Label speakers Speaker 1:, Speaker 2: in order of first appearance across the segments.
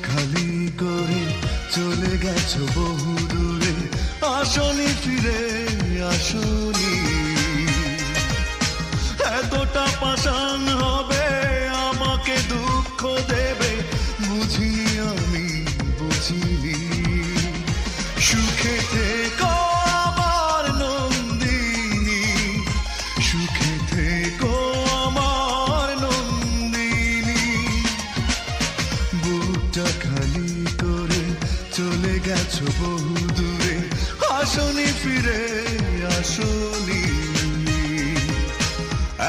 Speaker 1: খালি করে চলে গেছো বহু দূরে, আসনি ফিরে আসনি। এতটা পাষাণ হবে, আমাকে দুঃখ দেবে, বুঝিনি আমি, বুঝিনি। সুখে থেকো আমার নন্দিনী, সুখে থেকো আমার নন্দিনী। বুকটা খালি করে চলে গেছো বহু দূরে, আসনি ফিরে আসনি।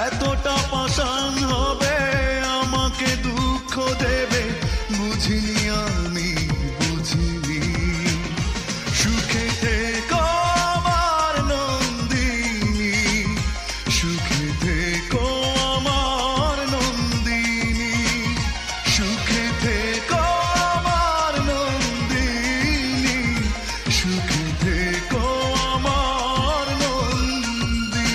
Speaker 1: এতটা পাষাণ হবে, আমাকে দুঃখ দেবে, বুঝিনি আমি, বুঝিনি। সুখে থেকো আমার নন্দিনী, সুখে থেকো আমার নন্দিনী, সুখে থেকো আমার নন্দিনী, সুখে থেকো আমার নন্দিনী।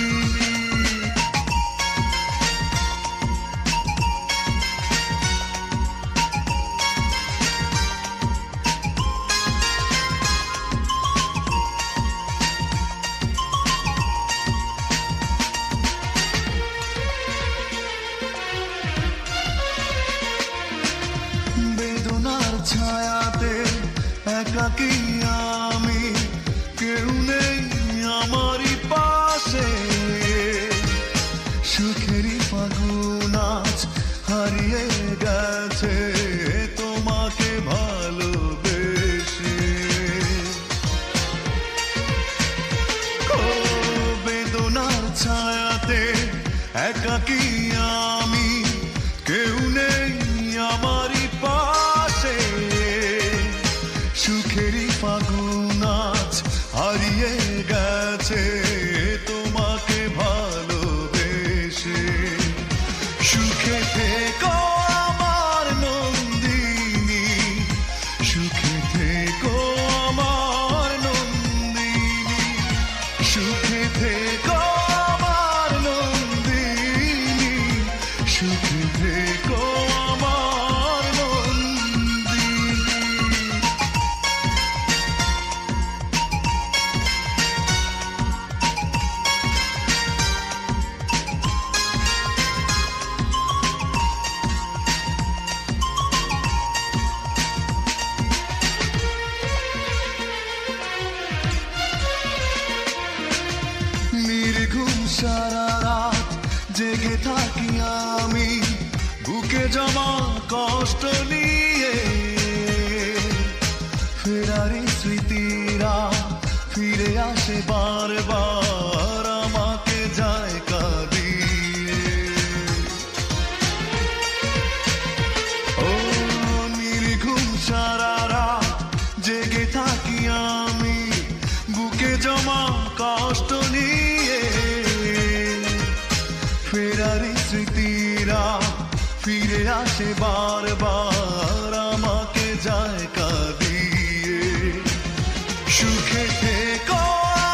Speaker 1: বেদনার ছায়াতে একাকী আমি, কেউ নেই আমারই পাশে। সুখেরই ফাগুন আজ হারিয়ে গেছে তোমাকে ভালোবেসে। ও বেদনার ছায়াতে একাকী আমি, কেউ নেই আমারই পাশে। সুখেরই ফাগুন আজ হারিয়ে গেছে তোমাকে ভালোবেসে। সুখে থেকো আমার নন্দিনী, সুখে থেকো আমার নন্দিনী, সুখে থেকো আমার নন্দিনী, সুখে থেকো আমার নন্দিনী। নির্ঘুম সারা রাত জেগে থাকি আমি, বুকে জমা কষ্ট নিয়ে। ফেরারি স্মৃতিরা ফিরে আসে বারবার, আমাকে যায় কাঁদিয়ে। ও নির্ঘুম সারা রাত জেগে থাকি আমি, বুকে জমা কষ্ট নিয়ে। ফেরারি স্মৃতিরা ফিরে আসে বারবার, আমাকে যায় কাঁদিয়ে। সুখে থেকো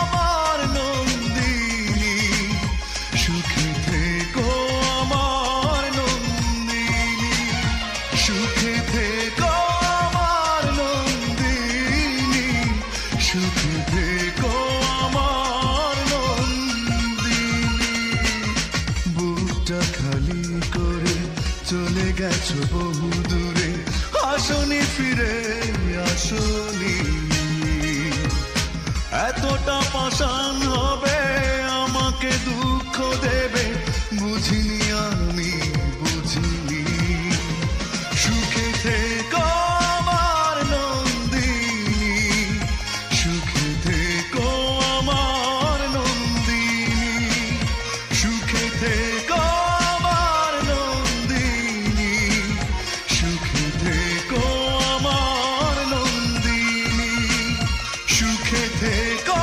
Speaker 1: আমার নন্দিনী, সুখে থেকো আমার নন্দিনী, সুখে থেকো আমার নন্দিনী, সুখে থেকো আমার নন্দিনী। বুকটা খালি করে চলে গেছো বহু দূরে, আসনি ফিরে আসনি। এতটা পাষাণ হবে, আমাকে দুঃখ দেবে, বুঝিনি আমি, বুঝিনি। সুখে থেকো আমার নন্দিনী, সুখে থেকো আমার নন্দিনী, সুখে থেকো আমার নন্দিনী, সুখে থেকো আমার নন্দিনী, সুখে থেকো।